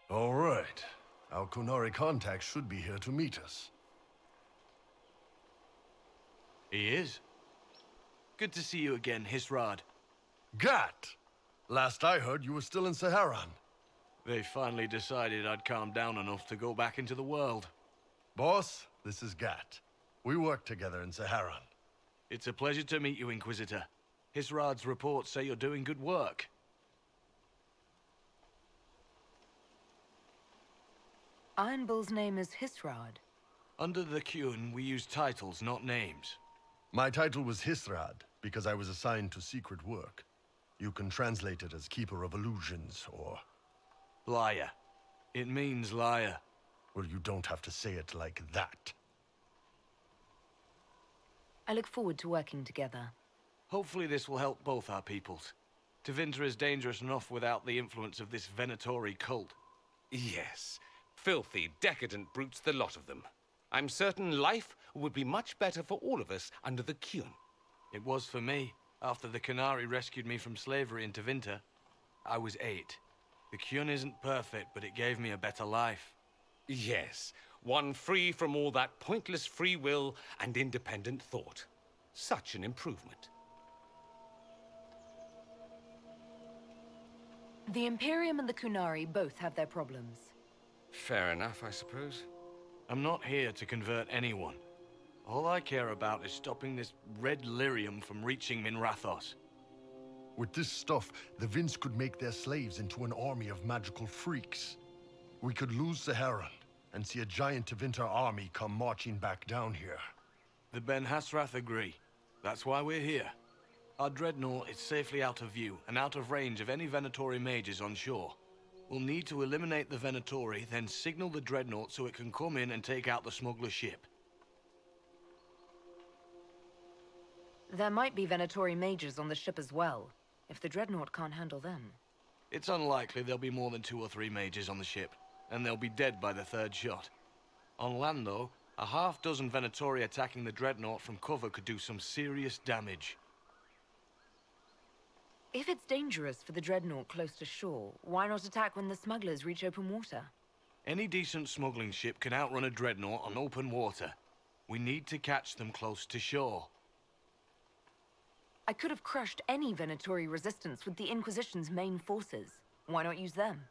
All right. Our Kunari contact should be here to meet us. He is. Good to see you again, Hisrad. Gat! Last I heard, you were still in Saharan. They finally decided I'd calmed down enough to go back into the world. Boss, this is Gat. We work together in Saharan. It's a pleasure to meet you, Inquisitor. Hisrad's reports say you're doing good work. Iron Bull's name is Hisrad. Under the Qun, we use titles, not names. My title was Hisrad, because I was assigned to secret work. You can translate it as Keeper of Illusions, or... Liar. It means liar. Well, you don't have to say it like that. I look forward to working together. Hopefully this will help both our peoples. Tevinter is dangerous enough without the influence of this Venatori cult. Yes. Filthy, decadent brutes, the lot of them. I'm certain life would be much better for all of us under the Qun. It was for me, after the Qunari rescued me from slavery in Tevinter. I was 8. The Qun isn't perfect, but it gave me a better life. Yes, one free from all that pointless free will and independent thought. Such an improvement. The Imperium and the Qunari both have their problems. Fair enough, I suppose. I'm not here to convert anyone. All I care about is stopping this red lyrium from reaching Minrathos. With this stuff, the Vince could make their slaves into an army of magical freaks. We could lose Saharan, and see a giant Tevinter army come marching back down here. The Ben Hasrath agree. That's why we're here. Our dreadnought is safely out of view, and out of range of any Venatori mages on shore. We'll need to eliminate the Venatori, then signal the dreadnought so it can come in and take out the smuggler ship. There might be Venatori mages on the ship as well, if the dreadnought can't handle them. It's unlikely there'll be more than 2 or 3 mages on the ship, and they'll be dead by the 3rd shot. On land, though, a half-dozen Venatori attacking the dreadnought from cover could do some serious damage. If it's dangerous for the dreadnought close to shore, why not attack when the smugglers reach open water? Any decent smuggling ship can outrun a dreadnought on open water. We need to catch them close to shore. I could have crushed any Venatori resistance with the Inquisition's main forces. Why not use them?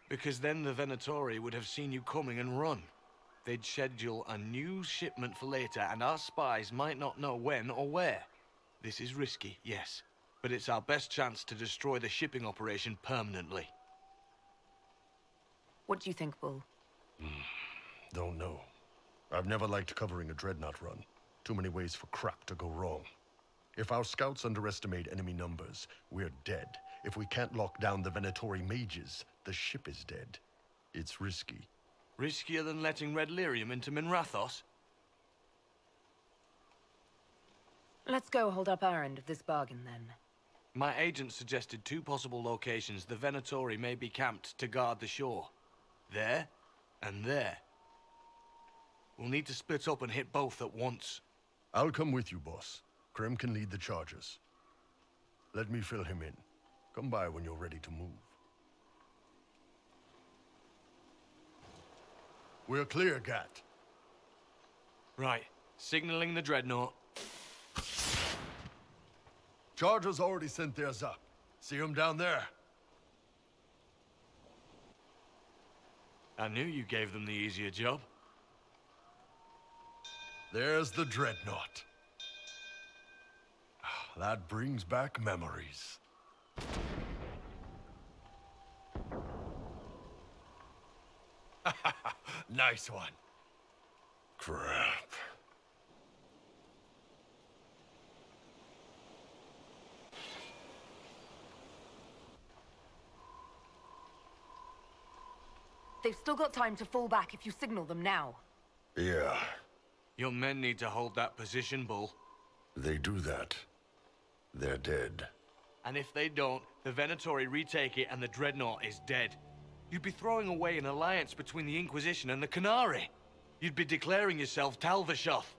Because then the Venatori would have seen you coming and run. They'd schedule a new shipment for later, and our spies might not know when or where. This is risky, yes, but it's our best chance to destroy the shipping operation permanently. What do you think, Bull? Don't know. I've never liked covering a dreadnought run. Too many ways for crap to go wrong. If our scouts underestimate enemy numbers, we're dead. If we can't lock down the Venatori mages, the ship is dead. It's risky. Riskier than letting Red Lyrium into Minrathos? Let's go hold up our end of this bargain, then. My agent suggested 2 possible locations the Venatori may be camped to guard the shore. There, and there. We'll need to split up and hit both at once. I'll come with you, boss. Krem can lead the charges. Let me fill him in. Come by when you're ready to move. We're clear, Gat. Right. Signaling the dreadnought. Chargers already sent theirs up. See them down there? I knew you gave them the easier job. There's the dreadnought. That brings back memories. Nice one. Crap. They've still got time to fall back if you signal them now. Yeah, Your men need to hold that position, Bull. they do that. They're dead. And if they don't, the Venatori retake it and the dreadnought is dead. You'd be throwing away an alliance between the Inquisition and the Qunari. You'd be declaring yourself Talvashoth.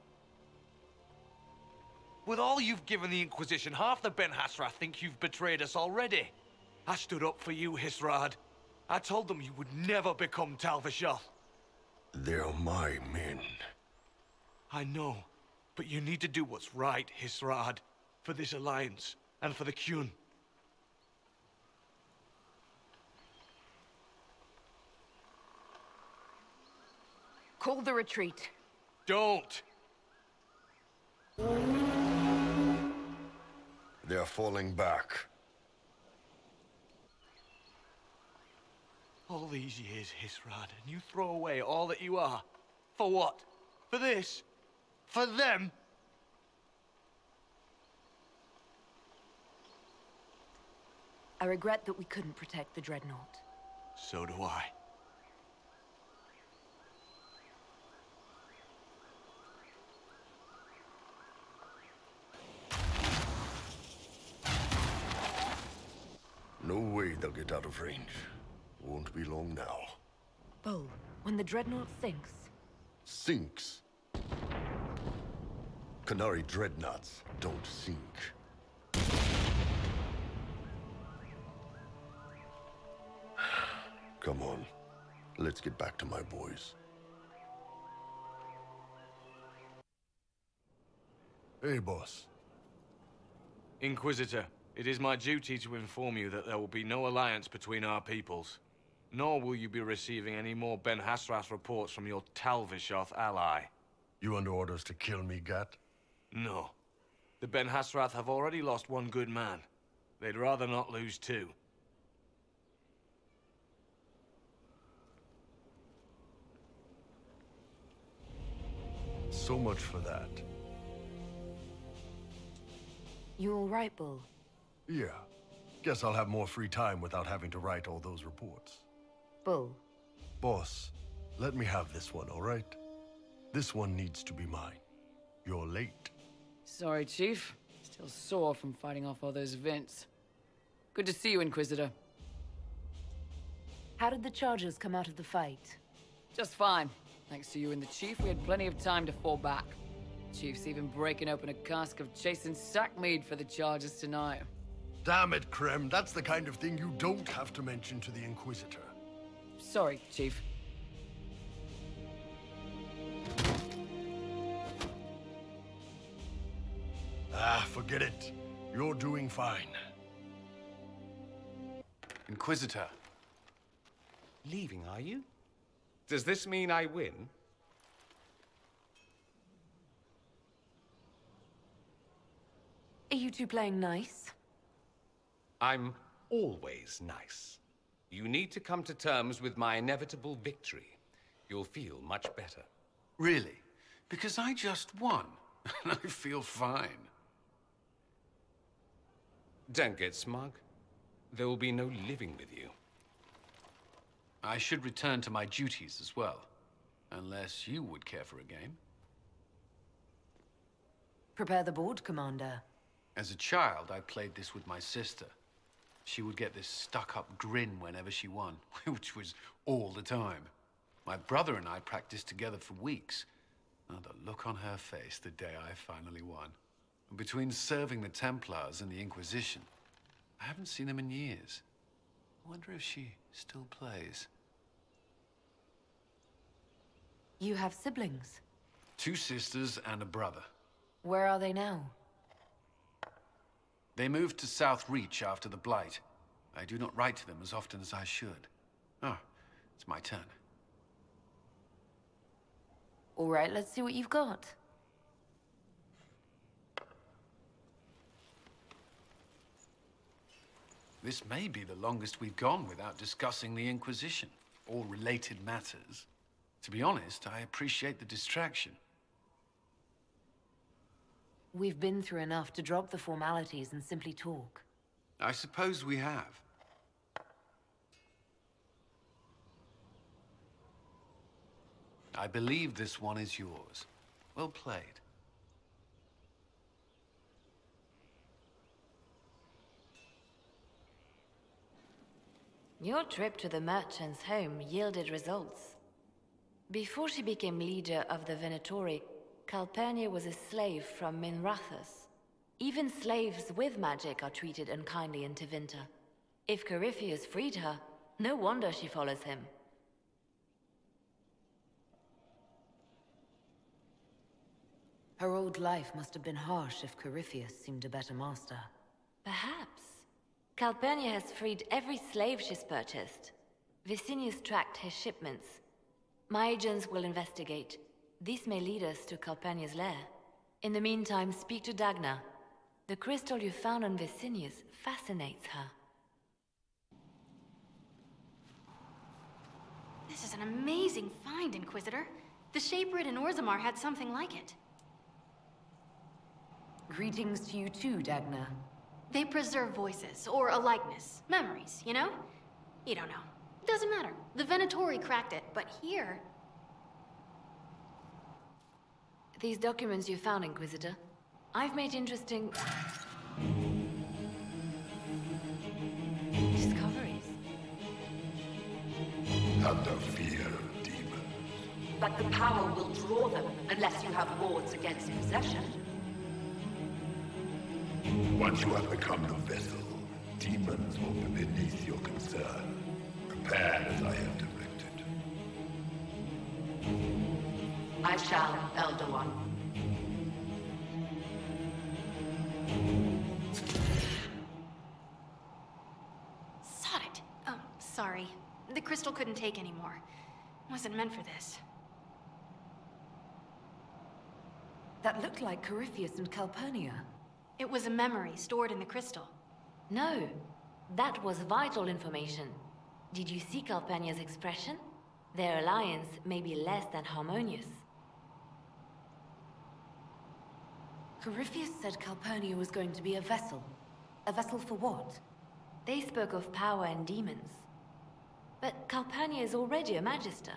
With all you've given the Inquisition, half the Ben Hasrath think you've betrayed us already. I stood up for you, Hisrad. I told them you would never become Tal-Vashoth. They're my men. I know, but you need to do what's right, Hisrad. For this alliance, and for the Qun. Call the retreat. Don't! They're falling back. All these years, Hisrad, and you throw away all that you are. For what? For this? For them? I regret that we couldn't protect the Dreadnought. So do I. No way they'll get out of range. Won't be long now. Bull, when the Dreadnought sinks... Sinks. Canary dreadnoughts don't sink. Come on. Let's get back to my boys. Hey, boss. Inquisitor, it is my duty to inform you that there will be no alliance between our peoples. Nor will you be receiving any more Ben Hasrath reports from your Tal-Vashoth ally. You under orders to kill me, Gat? No. The Ben Hasrath have already lost one good man. They'd rather not lose two. So much for that. You all right, Bull? Yeah. Guess I'll have more free time without having to write all those reports. Bull. Boss, let me have this one, all right? This one needs to be mine. You're late. Sorry, Chief. Still sore from fighting off all those vents. Good to see you, Inquisitor. How did the Chargers come out of the fight? Just fine. Thanks to you and the Chief, we had plenty of time to fall back. Chief's even breaking open a cask of chasing sackmead for the Chargers tonight. Damn it, Krem. That's the kind of thing you don't have to mention to the Inquisitor. Sorry, Chief. Ah, forget it. You're doing fine. Inquisitor. Leaving, are you? Does this mean I win? Are you two playing nice? I'm always nice. You need to come to terms with my inevitable victory. You'll feel much better. Really? Because I just won, and I feel fine. Don't get smug. There will be no living with you. I should return to my duties as well. Unless you would care for a game. Prepare the board, Commander. As a child, I played this with my sister. She would get this stuck-up grin whenever she won, which was all the time. My brother and I practiced together for weeks. Oh, the look on her face the day I finally won. Between serving the Templars and the Inquisition, I haven't seen them in years. I wonder if she still plays. You have siblings? 2 sisters and a brother. Where are they now? They moved to South Reach after the Blight. I do not write to them as often as I should. Oh, it's my turn. All right, let's see what you've got. This may be the longest we've gone without discussing the Inquisition, or related matters. To be honest, I appreciate the distraction. We've been through enough to drop the formalities and simply talk. I suppose we have. I believe this one is yours. Well played. Your trip to the merchant's home yielded results. Before she became leader of the Venatori, Calpurnia was a slave from Minrathous. Even slaves with magic are treated unkindly in Tevinter. If Corypheus freed her, No wonder she follows him. Her old life must have been harsh if Corypheus seemed a better master. Perhaps. Calpurnia has freed every slave she's purchased. Vicinius tracked his shipments. My agents will investigate. This may lead us to Calpurnia's lair. In the meantime, speak to Dagna. The crystal you found on Vicinius fascinates her. This is an amazing find, Inquisitor. The Shaperid in Orzammar had something like it. Greetings to you too, Dagna. They preserve voices, or a likeness. Memories, you know? You don't know. Doesn't matter. The Venatori cracked it, but here... These documents you found, Inquisitor. I've made interesting... discoveries. Have no fear of demons. But the power will draw them unless you have wards against possession. Once you have become the vessel, demons will be beneath your concern. Prepare as I have directed. I shall, Elder One. Sod it. Oh, sorry. The crystal couldn't take anymore. Wasn't meant for this. That looked like Corypheus and Calpurnia. It was a memory stored in the crystal. No, that was vital information. Did you see Calpurnia's expression? Their alliance may be less than harmonious. Corypheus said Calpurnia was going to be a vessel. A vessel for what? They spoke of power and demons. But Calpurnia is already a magister.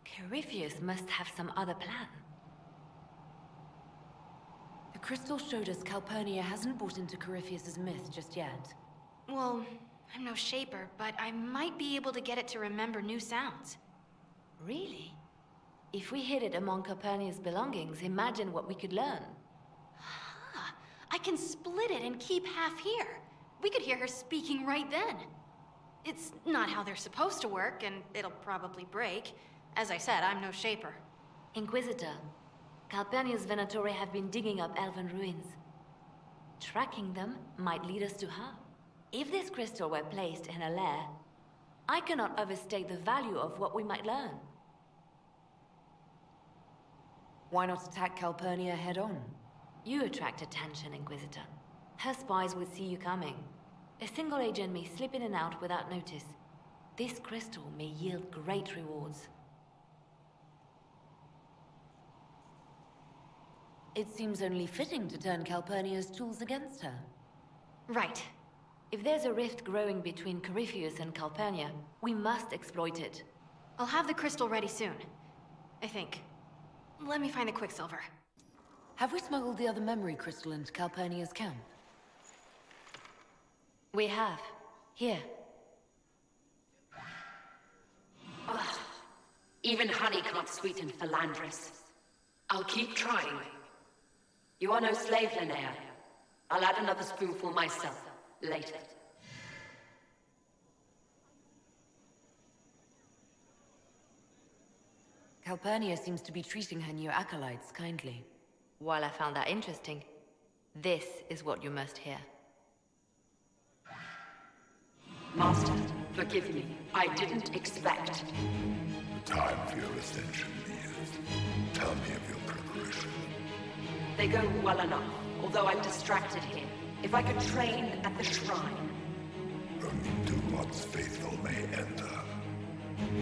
Corypheus must have some other plan. The crystal showed us Calpurnia hasn't bought into Corypheus's myth just yet. Well, I'm no shaper, but I might be able to get it to remember new sounds. Really? If we hid it among Calpurnia's belongings, imagine what we could learn. Huh. I can split it and keep half here. We could hear her speaking right then. It's not how they're supposed to work, and it'll probably break. As I said, I'm no shaper. Inquisitor, Calpurnia's Venatori have been digging up elven ruins. Tracking them might lead us to her. If this crystal were placed in a lair, I cannot overstate the value of what we might learn. Why not attack Calpurnia head-on? You attract attention, Inquisitor. Her spies would see you coming. A single agent may slip in and out without notice. This crystal may yield great rewards. It seems only fitting to turn Calpurnia's tools against her. Right. If there's a rift growing between Corypheus and Calpurnia, we must exploit it. I'll have the crystal ready soon. I think. Let me find the Quicksilver. Have we smuggled the other memory crystal into Calpurnia's camp? We have. Here. Ugh. Even honey can't sweeten Philandris. I'll keep trying. You are no slave, Linnea. I'll add another spoonful myself, later. Calpurnia seems to be treating her new acolytes kindly. While I found that interesting, this is what you must hear. Master, forgive me. I didn't expect. The time for your ascension nears. Tell me of your preparation. They go well enough, although I'm distracted here. If I could train at the shrine. Only Dumat's faithful may enter.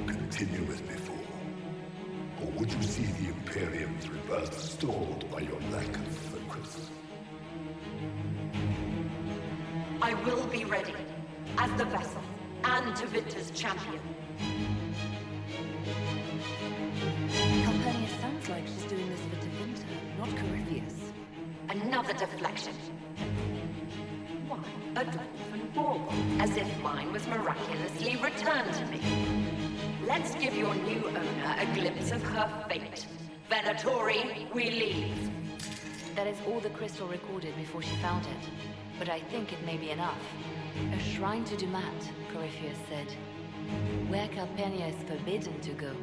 Continue as before. Or would you see the Imperium's rebirth stalled by your lack of focus? I will be ready. As the vessel, and Tevinter's champion. Calpurnia sounds like she's doing this for Tevinter, not Corypheus. Another deflection. Why, a dwarven bauble, as if mine was miraculously returned to me. Let's give your new owner a glimpse of her fate. Venatori, we leave. That is all the crystal recorded before she found it. But I think it may be enough. A shrine to Dumat, Corypheus said. Where Calpurnia is forbidden to go.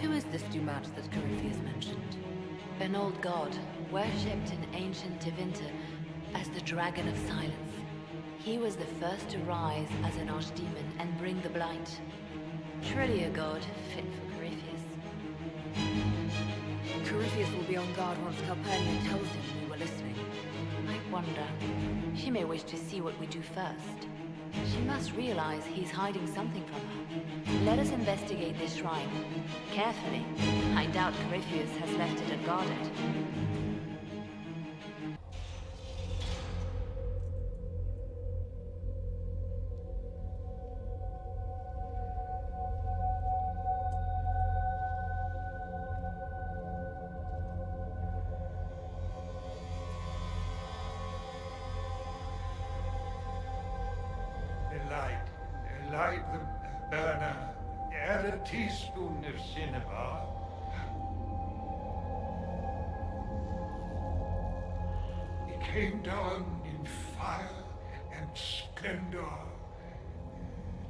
Who is this Dumat that Corypheus mentioned? An old god, worshipped in ancient Tevinter as the Dragon of Silence. He was the first to rise as an archdemon and bring the blight. Truly a god fit for Corypheus. Corypheus will be on guard once Calpurnia tells him we were listening. I wonder. She may wish to see what we do first. She must realize he's hiding something from her. Let us investigate this shrine. Carefully. I doubt Corypheus has left it unguarded. Light the burner, add a teaspoon of cinnabar. He came down in fire and splendor.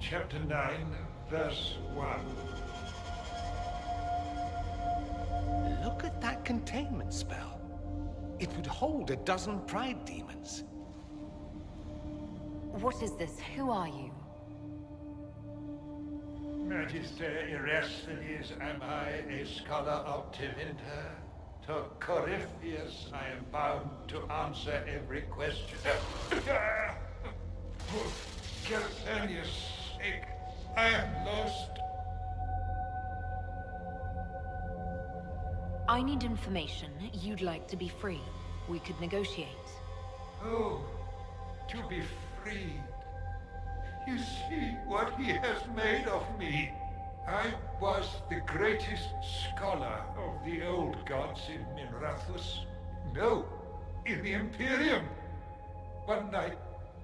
Chapter 9, verse 1. Look at that containment spell. It would hold a dozen pride demons. What is this? Who are you? Magister Erasthenes, am I a scholar of Tevinter? To Corypheus I am bound to answer every question. For Calpurnia's sake, I am lost. I need information. You'd like to be free. We could negotiate. Oh, to be freed. You see what he has made of me. I was the greatest scholar of the old gods in Minrathus. No, in the Imperium. One night,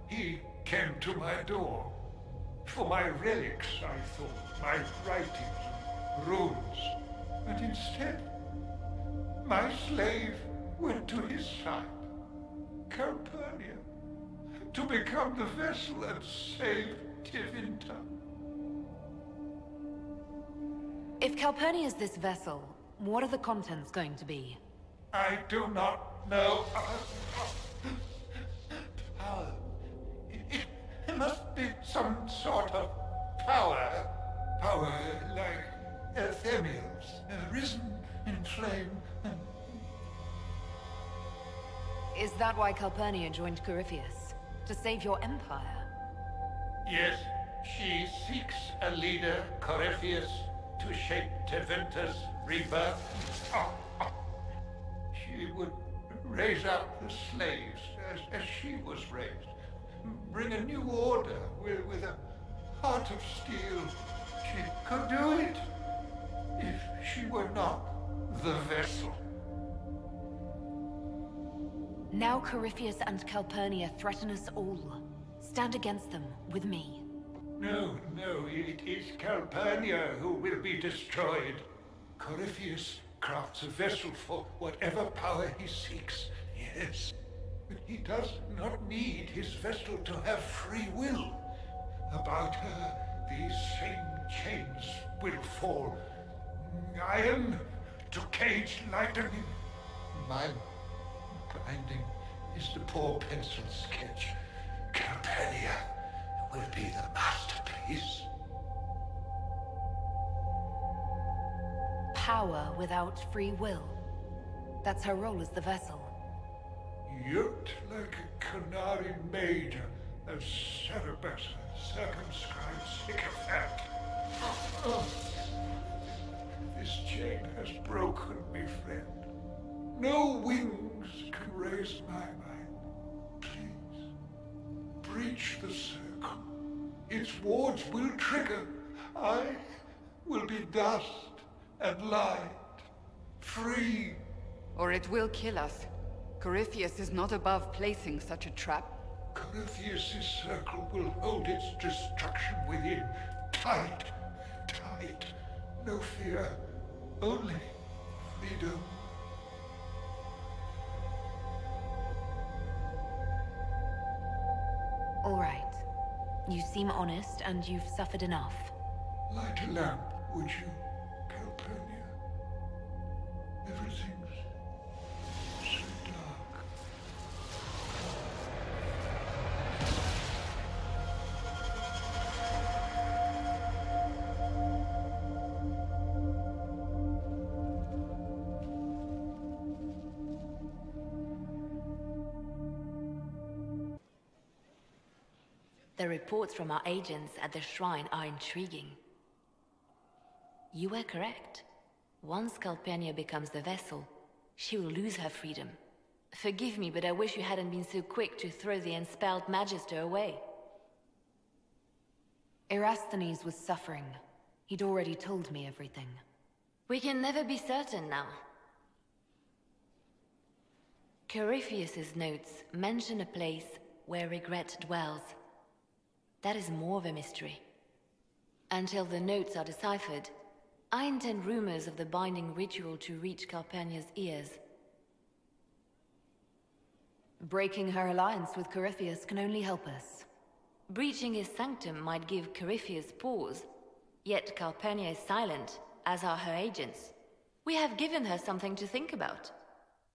he came to my door. For my relics, I thought, my writings, runes. But instead, my slave went to his side, Calpurnia, to become the vessel and save Tevinter. If Calpurnia is this vessel, what are the contents going to be? I do not know. Power. It must be some sort of power. Power like Ephemials, risen in flame. Is that why Calpurnia joined Corypheus? To save your empire? Yes, she seeks a leader, Corypheus, to shape Tevinter's rebirth. She would raise up the slaves as she was raised. Bring a new order with a heart of steel. She could do it if she were not the vessel. Now Corypheus and Calpurnia threaten us all. Stand against them, with me. No, it is Calpurnia who will be destroyed. Corypheus crafts a vessel for whatever power he seeks, yes. But he does not need his vessel to have free will. About her, these same chains will fall. Iron to cage lightning. My binding is the poor pencil sketch. Calpurnia will be the masterpiece. Power without free will. That's her role as the vessel. Yoked like a canary maid, a Cerberus, circumscribed sycophant. This chain has broken me, friend. No wings can raise my mind. Please, breach the circle. Its wards will trigger. I will be dust and light, free. Or it will kill us. Corypheus is not above placing such a trap. Corypheus' circle will hold its destruction within. Tight, tight. No fear, only freedom. All right. You seem honest, and you've suffered enough. Light a lamp, would you, Calpurnia? Everything's so dark. The reports from our agents at the shrine are intriguing. You were correct. Once Calpurnia becomes the vessel, she will lose her freedom. Forgive me, but I wish you hadn't been so quick to throw the enspelled Magister away. Erasthenes was suffering. He'd already told me everything. We can never be certain now. Corypheus's notes mention a place where regret dwells. That is more of a mystery. Until the notes are deciphered, I intend rumors of the binding ritual to reach Calpurnia's ears. Breaking her alliance with Corypheus can only help us. Breaching his sanctum might give Corypheus pause, yet Calpurnia is silent, as are her agents. We have given her something to think about.